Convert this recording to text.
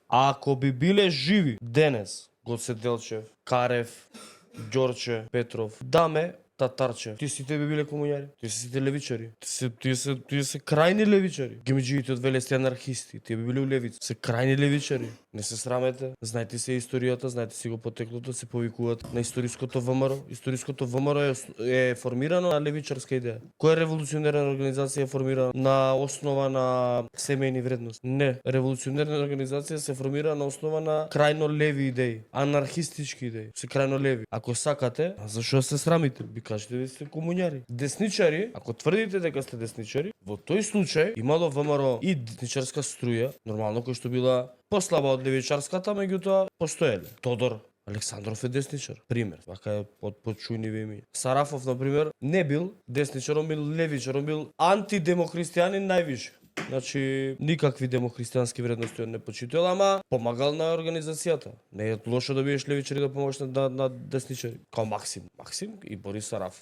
А ако би биле живи денес, Гоце Делчев, Карев, Ѓорче, Петров, Даме, Татарчев, ти сите би биле комуњари, ти сите левичари, тие се крајни левичари. Гимиџиите од Веле сте анархисти, тие би биле левици, се крајни левичари. Не се срамете, знаете се историјата, знаете си го потеклото, се повикуваат на историското ВМРО. Историското ВМРО е формирано на левичарска идеја. Која револуционерна организација е формирана на основа на семејни вредности? Не, револуционерна организација се формира на основа на крајно леви идеи, анархистички идеи, се крајно леви. Ако сакате, зашо се срамите? Би кажете дека сте комуњари. Десничари, ако тврдите дека сте десничари, во тој случај имало ВМРО и десничарска струја, нормално кој што била послаба од левичарската, меѓутоа постоеле. Тодор Александров е десничар, пример, вака е од почујниви имиња. Сарафов, на пример, не бил десничар, он бил левичар, он бил антидемохристијанин највише. Значи, никакви демохристијански вредности он не почитувал, ама помагал на организацијата. Не е лошо да бидеш левичар и да помогаш на десничари. Као Максим и Борис Сарафов.